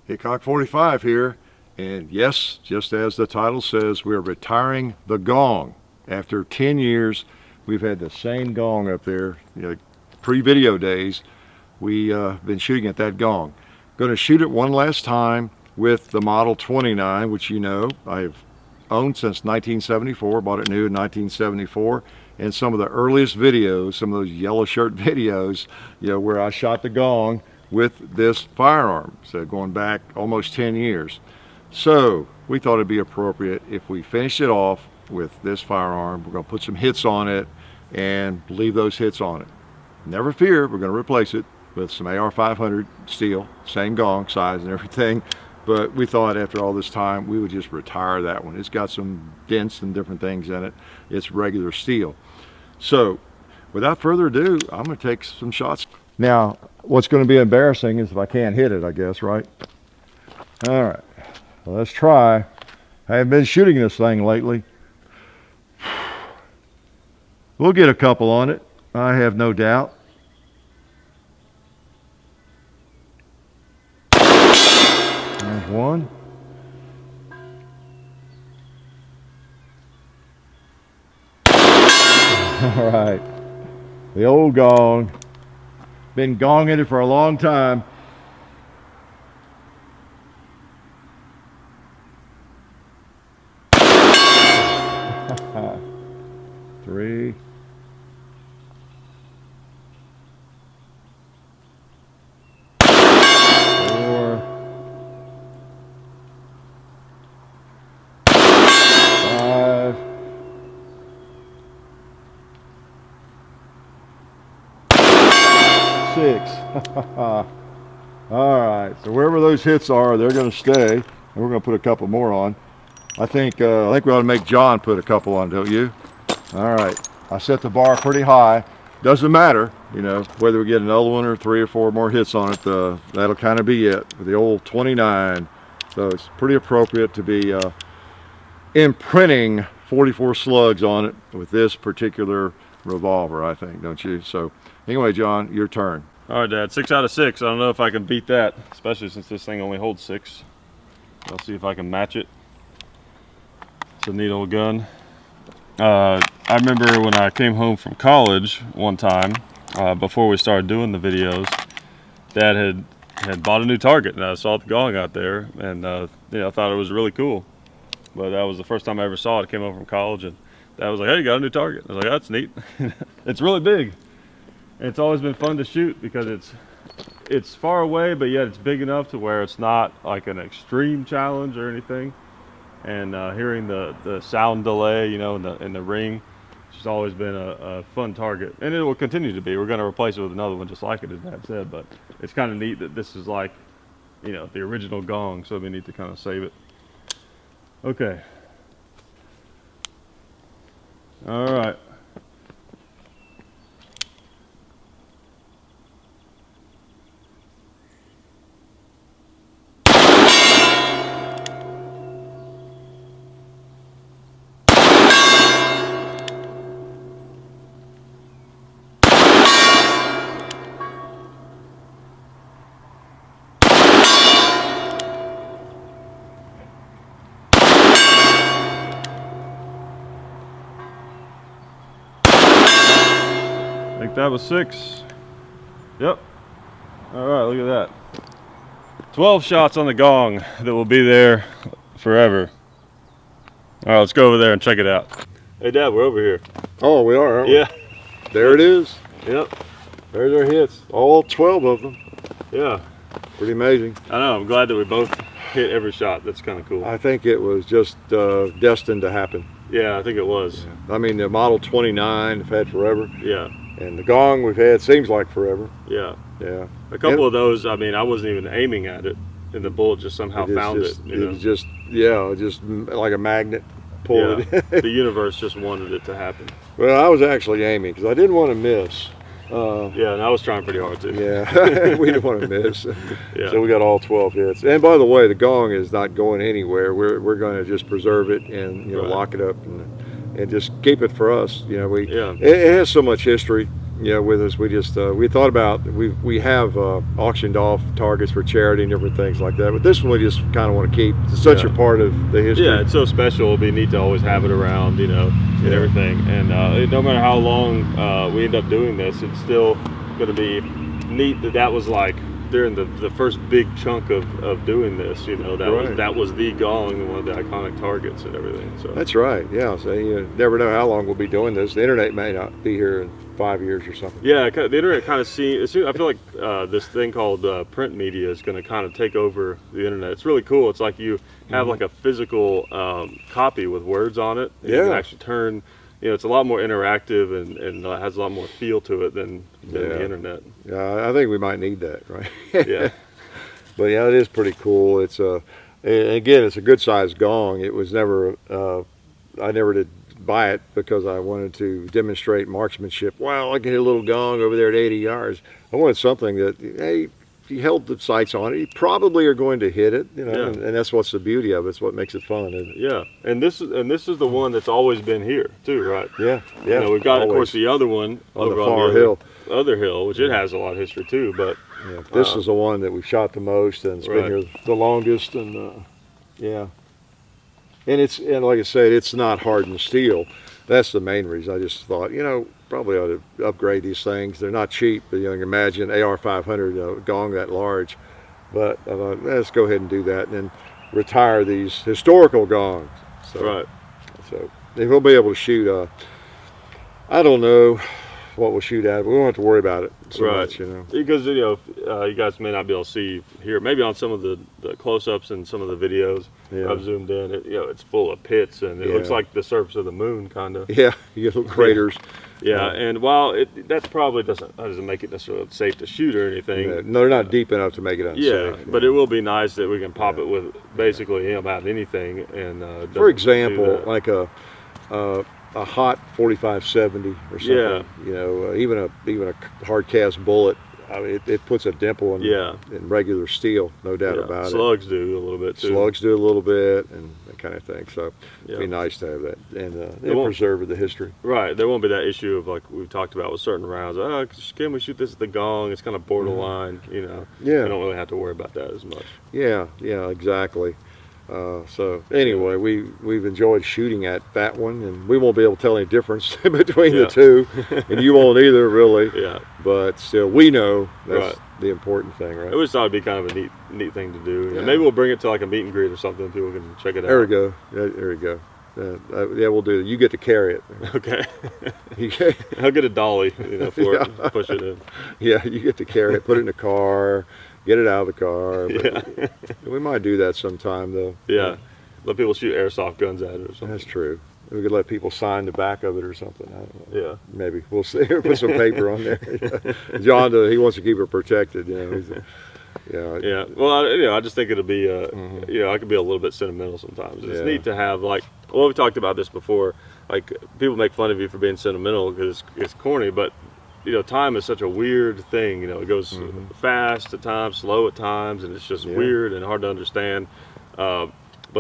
Hickok 45 here, and yes, just as the title says, we're retiring the Gong. After 10 years, we've had the same Gong up there. Pre-video days, we've been shooting at that Gong. Going to shoot it one last time with the Model 29, which I've owned since 1974, bought it new in 1974, and some of the earliest videos, some of those yellow shirt videos, where I shot the Gong with this firearm, so going back almost 10 years. So we thought it'd be appropriate if we finished it off with this firearm. We're going to put some hits on it and leave those hits on it. Never fear, we're going to replace it with some AR-500 steel, same Gong size and everything, but we thought after all this time we would just retire that one. It's got some dents and different things in it. It's regular steel. So without further ado, I'm going to take some shots. Now, what's going to be embarrassing is if I can't hit it, I guess, right? All right, well, let's try. I haven't been shooting this thing lately. We'll get a couple on it, I have no doubt. There's one. All right, the old Gong. Been gonging it for a long time. Three. Four. Five. Six. All right, so wherever those hits are, they're going to stay, and we're going to put a couple more on. I think we ought to make John put a couple on, don't you? All right, I set the bar pretty high. Doesn't matter, whether we get another one or 3 or 4 more hits on it. That'll kind of be it with the old 29. So it's pretty appropriate to be imprinting 44 slugs on it with this particular revolver, I think, don't you? So anyway, John, your turn. All right, Dad, 6 out of 6. I don't know if I can beat that, especially since this thing only holds 6. I'll see if I can match it. It's a neat old gun. I remember when I came home from college one time, before we started doing the videos, Dad had bought a new target, and I saw the Gong out there, and I thought it was really cool. But that was the first time I ever saw it. I came home from college, and Dad was like, "Hey, you got a new target?" I was like, "That's neat." It's really big. And it's always been fun to shoot because it's far away, but yet it's big enough to where it's not like an extreme challenge or anything. And hearing the sound delay, in the ring, it's just always been a fun target, and it will continue to be. We're going to replace it with another one just like it, as Dad said. But it's kind of neat that this is like, the original Gong, so we need to kind of save it. Okay. All right. I think that was 6. Yep. All right, look at that. 12 shots on the Gong that will be there forever. All right, let's go over there and check it out. Hey, Dad, we're over here. Oh, we are, aren't we? Yeah. There it is. Yep. There's our hits. All 12 of them. Yeah. Pretty amazing. I know. I'm glad that we both hit every shot. That's kind of cool. I think it was just destined to happen. Yeah, I think it was. Yeah. I mean, the Model 29 we've had forever. Yeah. And the Gong we've had seems like forever. Yeah. Yeah. A couple of those, I mean, I wasn't even aiming at it, and the bullet just somehow found it. It was just, just like a magnet pulled it. The universe just wanted it to happen. Well, I was actually aiming because I didn't want to miss. Yeah, and I was trying pretty hard too. Yeah, we didn't want to miss. Yeah. So we got all 12 hits. And by the way, the Gong is not going anywhere. We're going to just preserve it and Right. lock it up and just keep it for us. It has so much history. Yeah, with us, we just we thought about we have auctioned off targets for charity and different things like that. But this one we just kind of want to keep. It's such a part of the history. Yeah, it's so special. It'd be neat to always have it around, you know, and everything. And no matter how long we end up doing this, it's still going to be neat that was like during the first big chunk of doing this, you know, that was the Gong, one of the iconic targets and everything. So that's right. Yeah, so you never know how long we'll be doing this. The internet may not be here in 5 years or something. Yeah, the internet kind of I feel like this thing called print media is going to kind of take over the internet. It's really cool. It's like you have like a physical copy with words on it. And you can actually turn. You know, it's a lot more interactive and has a lot more feel to it than the internet. Yeah, I think we might need that, right? Yeah. But yeah, it is pretty cool. It's again, it's a good sized gong. It was never, I never did buy it because I wanted to demonstrate marksmanship. Wow, I can hit a little gong over there at 80 yards. I wanted something that, hey, if you held the sights on it, you probably are going to hit it, you know, and that's what's the beauty of it. It's what makes it fun, isn't it? Yeah, and this is the one that's always been here too, right? Yeah. You know, we've got of course the other one on over the far on the hill. Other hill, which it has a lot of history too, but this is the one that we've shot the most and it's been here the longest, and and like I said, it's not hardened steel. That's the main reason. I just thought, you know, probably ought to upgrade these things. They're not cheap, but you know, you can imagine AR-500 gong that large. But I thought, let's go ahead and do that and then retire these historical gongs. So, so we'll be able to shoot. I don't know what we'll shoot at, but we won't have to worry about it so much, you know. Because you know, you guys may not be able to see here, maybe on some of the close-ups and some of the videos. I've zoomed in. You know, it's full of pits, and it looks like the surface of the moon, kind of. Yeah, you get little craters. And while that probably doesn't make it necessarily safe to shoot or anything. No, they're not deep enough to make it unsafe. Yeah, but it will be nice that we can pop it with basically about anything. And for example, like a hot 45-70 or something. Yeah. You know, even a hard cast bullet. I mean, it puts a dimple in regular steel, no doubt about it. Slugs do a little bit too. Slugs do a little bit, and that kind of thing. So it'd be nice to have that and preserve the history. Right. There won't be that issue of like we've talked about with certain rounds. Oh, can we shoot this at the gong? It's kind of borderline. You know. Yeah. We don't really have to worry about that as much. Yeah. Yeah. Exactly. So anyway, we've enjoyed shooting at that one, and we won't be able to tell any difference between the two, and you won't either, really. Yeah. But still, we know that's the important thing, right? I just thought it'd be kind of a neat thing to do. Yeah. Maybe we'll bring it to like a meet and greet or something. People can check it out. There we go. There we go. Yeah, we'll do it. You get to carry it. Okay. I'll get a dolly, you know, for it, and push it in. Yeah, you get to carry it. Put it in the car. Get it out of the car. But we might do that sometime, though. Yeah. Let people shoot airsoft guns at it or something. That's true. We could let people sign the back of it or something. I don't know. Yeah. Maybe. We'll see. Put some paper on there. John, he wants to keep it protected, you know. Yeah. Well, you know, I just think it'll be, you know, I could be a little bit sentimental sometimes. It's neat to have, like, well, we've talked about this before. Like, people make fun of you for being sentimental because it's corny, but you know, time is such a weird thing. You know, it goes fast at times, slow at times, and it's just weird and hard to understand. But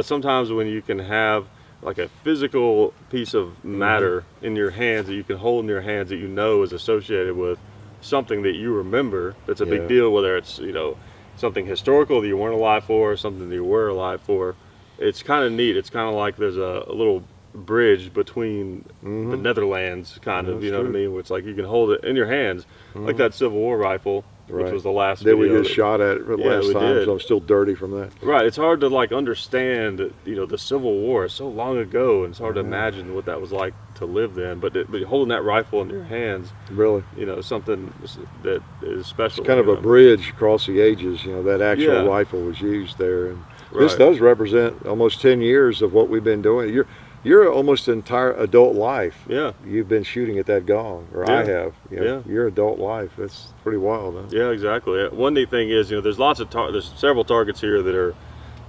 sometimes when you can have like a physical piece of matter in your hands that you can hold in your hands that you know is associated with something that you remember, that's a big deal, whether it's, you know, something historical that you weren't alive for or something that you were alive for, it's kind of neat. It's kind of like there's a little bridge between the Netherlands, kind of, you know what I mean, where it's like you can hold it in your hands, like that Civil War rifle, which was the last video we just shot at it last time, so I'm still dirty from that. Right, it's hard to like understand, you know, the Civil War is so long ago, and it's hard to imagine what that was like to live then, but holding that rifle in your hands, really, you know, something that is special. It's kind of a bridge across the ages, you know, that actual rifle was used there, and this does represent almost 10 years of what we've been doing. You're almost entire adult life. Yeah. You've been shooting at that gong, or I have. You know, your adult life. That's pretty wild, huh? Yeah, exactly. One neat thing is, you know, there's several targets here that are,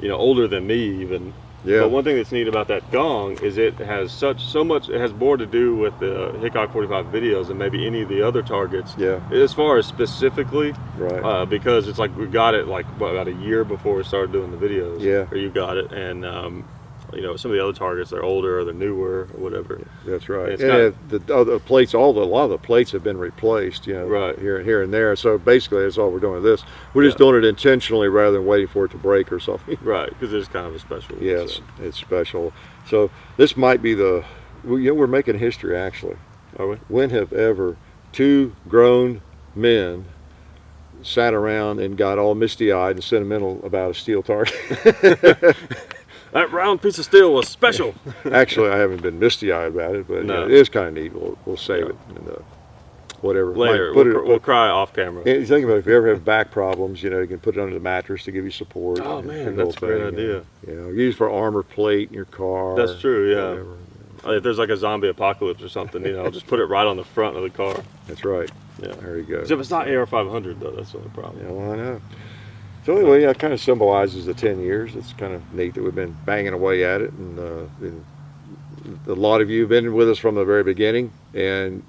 you know, older than me even. Yeah. But one thing that's neat about that gong is it has so much. It has more to do with the Hickok 45 videos than maybe any of the other targets. Yeah. As far as specifically, right? Because it's like we got it like about a year before we started doing the videos. Yeah. Or you got it, and you know, some of the other targets, they're older or they're newer or whatever. That's right. It's And the other plates, a lot of the plates have been replaced, you know, Right. here and there. So basically, that's all we're doing with this. We're just doing it intentionally rather than waiting for it to break or something. Right, because it's kind of a special one. Yes, So. it's special. So this might be we're making history actually. Are we? When have ever two grown men sat around and got all misty-eyed and sentimental about a steel target? That round piece of steel was special. Actually, I haven't been misty-eyed about it, but No. it is kind of neat. We'll save it and whatever. Later, Might we'll cry off camera. You think about it, if you ever have back problems, you know, you can put it under the mattress to give you support. Oh and man, the that's a whole great thing, idea. You know, use for armor plate in your car. That's true, yeah. Whatever. If there's like a zombie apocalypse or something, you know, I'll just put it right on the front of the car. That's right. Yeah. There you go. Except it's not AR-500 though. That's the only problem. Yeah, well, I know. So anyway, yeah, it kind of symbolizes the 10 years. It's kind of neat that we've been banging away at it, and a lot of you have been with us from the very beginning, and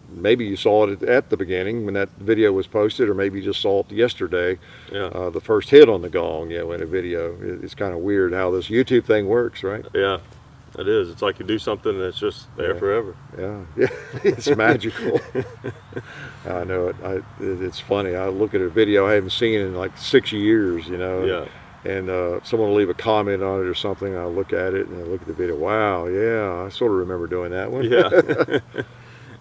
maybe you saw it at the beginning when that video was posted, or maybe you just saw it yesterday. Yeah. The first hit on the Gong, in a video. It's kind of weird how this YouTube thing works, right? Yeah. It is. It's like you do something and it's just there forever. Yeah, it's magical. I know it. It's funny. I look at a video I haven't seen in like 6 years, you know. Yeah. And someone will leave a comment on it or something. I look at it and I look at the video. Wow, yeah, I sort of remember doing that one. Yeah.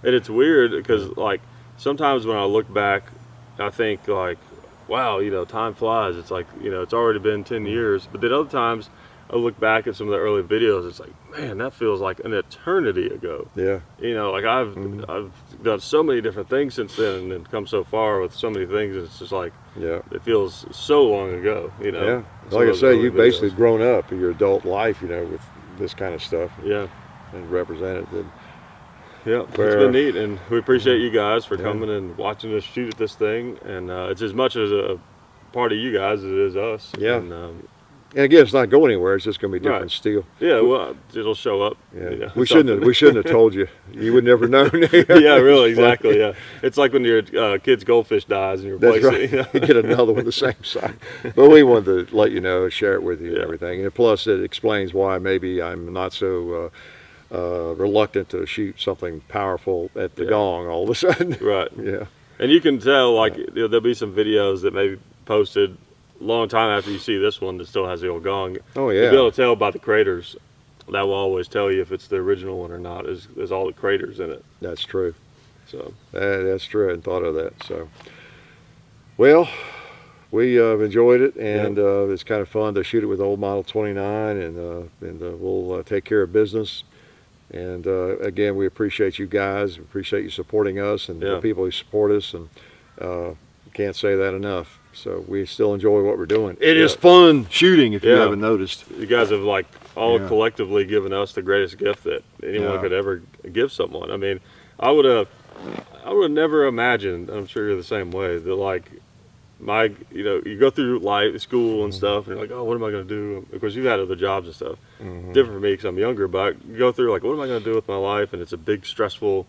And it's weird because like sometimes when I look back, I think like, wow, you know, time flies. It's like, you know, it's already been 10 years. But then other times I look back at some of the early videos, it's like, man, that feels like an eternity ago. Yeah. You know, like I've done so many different things since then and come so far with so many things. It's just like, it feels so long ago, you know. Yeah. Like I say, you've basically grown up in your adult life, you know, with this kind of stuff. Yeah. And represented it. Yeah, it's been neat, and we appreciate you guys for coming and watching us shoot at this thing. And it's as much as a part of you guys as it is us. Yeah. And again, it's not going anywhere. It's just going to be different steel. Yeah, well, it'll show up. Yeah. You know, we shouldn't have told you. You would never know. Yeah, really, exactly. Yeah, it's like when your kid's goldfish dies and you replace That's right. it. You know? You get another one the same size. But we wanted to let you know, share it with you and everything. And plus, it explains why maybe I'm not so reluctant to shoot something powerful at the Gong all of a sudden. Right. Yeah. And you can tell, like, you know, there'll be some videos that may be posted a long time after you see this one that still has the old Gong. Oh, yeah. You'll be able to tell by the craters. That will always tell you if it's the original one or not. There's all the craters in it. That's true. So that's true. I hadn't thought of that. So, well, we enjoyed it, and it's kind of fun to shoot it with old Model 29, and we'll take care of business. And again, we appreciate you guys. We appreciate you supporting us and the people who support us, and can't say that enough. So we still enjoy what we're doing. It is fun shooting, if you haven't noticed. You guys have like all collectively given us the greatest gift that anyone could ever give someone. I mean, I would have never imagined, I'm sure you're the same way, that like you go through life, school and stuff, and you're like, oh, what am I going to do? Of course, you've had other jobs and stuff. Different for me because I'm younger, but I go through like, what am I going to do with my life? And it's a big stressful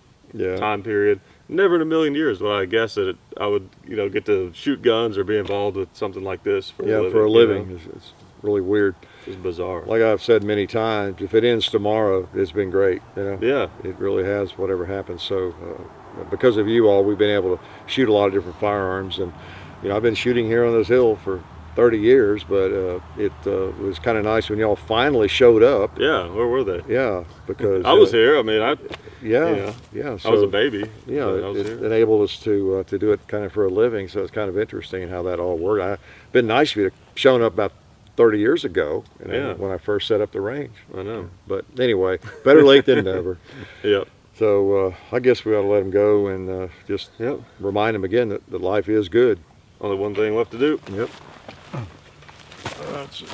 time period. Never in a million years would I guess that I would, get to shoot guns or be involved with something like this for a living. For a living. It's really weird. It's bizarre. Like I've said many times, if it ends tomorrow, it's been great. Yeah. It really has, whatever happens. So because of you all, we've been able to shoot a lot of different firearms. And, I've been shooting here on this hill for 30 years, but it was kind of nice when y'all finally showed up. Yeah, where were they? Yeah, because I was here. I mean, So, I was a baby. Yeah, it enabled us to do it kind of for a living. So it's kind of interesting how that all worked. It's been nice for you to shown up about 30 years ago, when I first set up the range. I know. But anyway, better late than never. Yep. So I guess we ought to let him go and just remind him again that life is good. Only one thing left to do. Yep. That's it.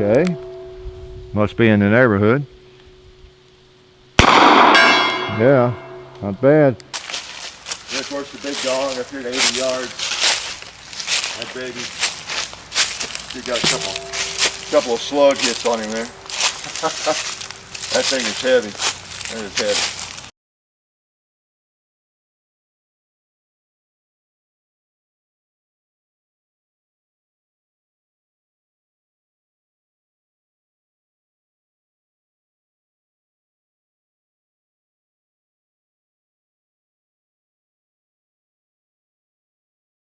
Okay. Must be in the neighborhood. Yeah, not bad. And of course the big Gong up here at 80 yards. That baby. She got a couple of slug hits on him there. That thing is heavy. That is heavy.